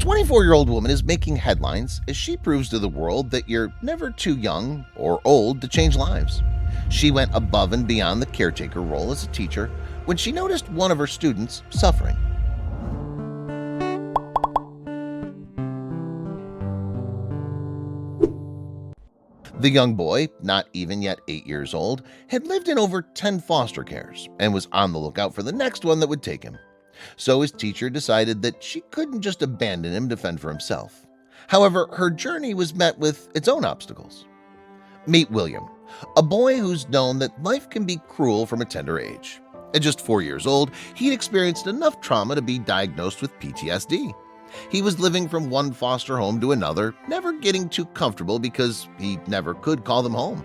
24-year-old woman is making headlines as she proves to the world that you're never too young or old to change lives. She went above and beyond the caretaker role as a teacher when she noticed one of her students suffering. The young boy, not even yet 8 years old, had lived in over 10 foster cares and was on the lookout for the next one that would take him. So his teacher decided that she couldn't just abandon him to fend for himself. However, her journey was met with its own obstacles. Meet William, a boy who's known that life can be cruel from a tender age. At just 4 years old, he'd experienced enough trauma to be diagnosed with PTSD. He was living from one foster home to another, never getting too comfortable because he never could call them home.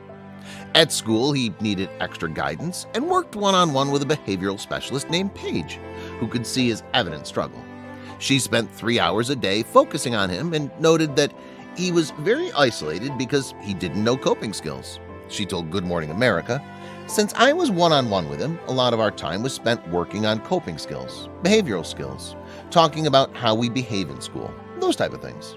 At school, he needed extra guidance and worked one-on-one with a behavioral specialist named Paige, who could see his evident struggle. She spent 3 hours a day focusing on him and noted that he was very isolated because he didn't know coping skills. She told Good Morning America, "Since I was one-on-one with him, a lot of our time was spent working on coping skills, behavioral skills, talking about how we behave in school, those type of things."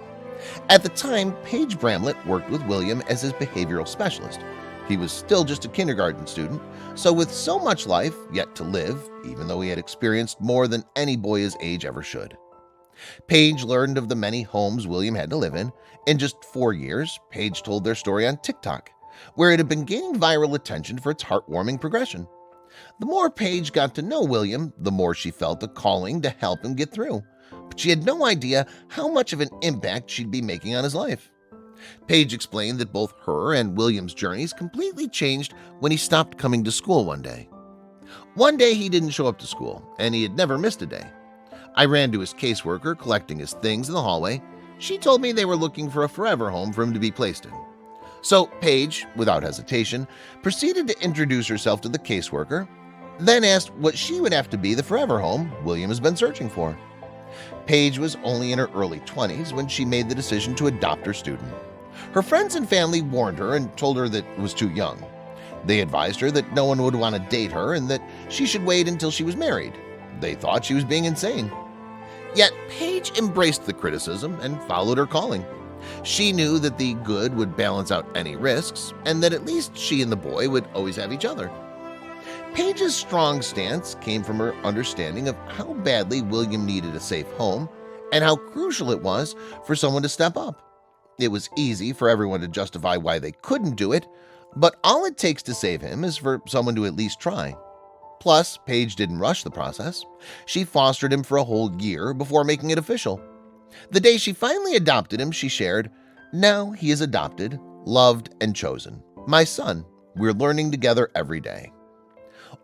At the time, Paige Bramlett worked with William as his behavioral specialist. He was still just a kindergarten student, so with so much life yet to live, even though he had experienced more than any boy his age ever should. Paige learned of the many homes William had to live in. In just 4 years, Paige told their story on TikTok, where it had been gaining viral attention for its heartwarming progression. The more Paige got to know William, the more she felt a calling to help him get through, but she had no idea how much of an impact she'd be making on his life. Paige explained that both her and William's journeys completely changed when he stopped coming to school one day. One day he didn't show up to school, and he had never missed a day. I ran to his caseworker collecting his things in the hallway. She told me they were looking for a forever home for him to be placed in. So Paige, without hesitation, proceeded to introduce herself to the caseworker, then asked what she would have to be the forever home William has been searching for. Paige was only in her early 20s when she made the decision to adopt her student. Her friends and family warned her and told her that it was too young. They advised her that no one would want to date her and that she should wait until she was married. They thought she was being insane. Yet Paige embraced the criticism and followed her calling. She knew that the good would balance out any risks and that at least she and the boy would always have each other. Paige's strong stance came from her understanding of how badly William needed a safe home and how crucial it was for someone to step up. It was easy for everyone to justify why they couldn't do it, but all it takes to save him is for someone to at least try. Plus, Paige didn't rush the process. She fostered him for a whole year before making it official. The day she finally adopted him, she shared, "Now he is adopted, loved, and chosen. My son. We're learning together every day."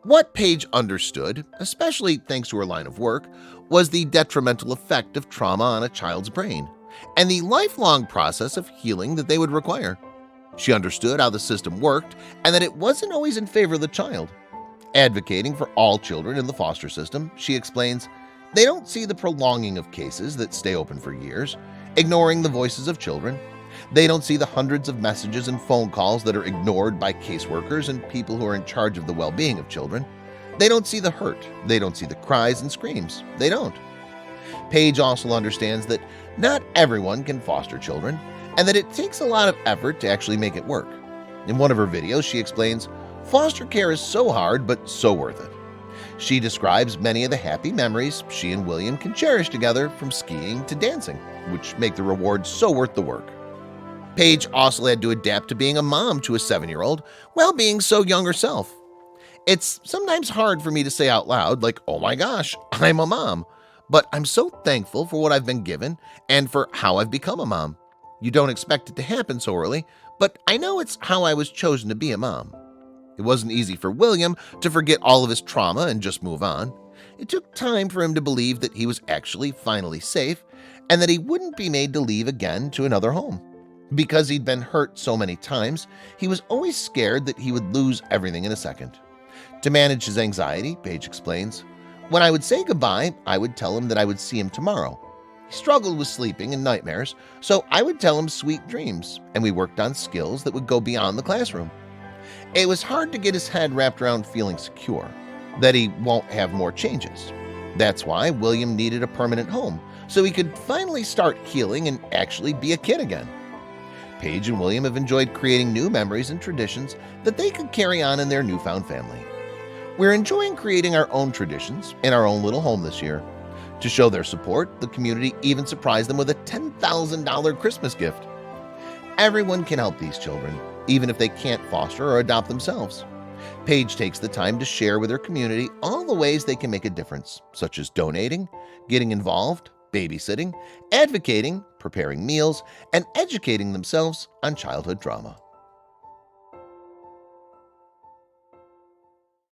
What Paige understood, especially thanks to her line of work, was the detrimental effect of trauma on a child's brain and the lifelong process of healing that they would require. She understood how the system worked and that it wasn't always in favor of the child. Advocating for all children in the foster system, she explains, they don't see the prolonging of cases that stay open for years, ignoring the voices of children. They don't see the hundreds of messages and phone calls that are ignored by caseworkers and people who are in charge of the well-being of children. They don't see the hurt. They don't see the cries and screams. They don't. Paige also understands that not everyone can foster children and that it takes a lot of effort to actually make it work. In one of her videos, she explains, foster care is so hard but so worth it. She describes many of the happy memories she and William can cherish together, from skiing to dancing, which make the rewards so worth the work. Paige also had to adapt to being a mom to a 7-year-old while being so young herself. It's sometimes hard for me to say out loud, like, oh my gosh, I'm a mom, but I'm so thankful for what I've been given and for how I've become a mom. You don't expect it to happen so early, but I know it's how I was chosen to be a mom. It wasn't easy for William to forget all of his trauma and just move on. It took time for him to believe that he was actually finally safe and that he wouldn't be made to leave again to another home. Because he'd been hurt so many times, he was always scared that he would lose everything in a second. To manage his anxiety, Paige explains, when I would say goodbye, I would tell him that I would see him tomorrow. He struggled with sleeping and nightmares, so I would tell him sweet dreams, and we worked on skills that would go beyond the classroom. It was hard to get his head wrapped around feeling secure, that he won't have more changes. That's why William needed a permanent home, so he could finally start healing and actually be a kid again. Paige and William have enjoyed creating new memories and traditions that they could carry on in their newfound family. We're enjoying creating our own traditions in our own little home this year. To show their support, the community even surprised them with a $10,000 Christmas gift. Everyone can help these children, even if they can't foster or adopt themselves. Paige takes the time to share with her community all the ways they can make a difference, such as donating, getting involved, babysitting, advocating, preparing meals, and educating themselves on childhood trauma.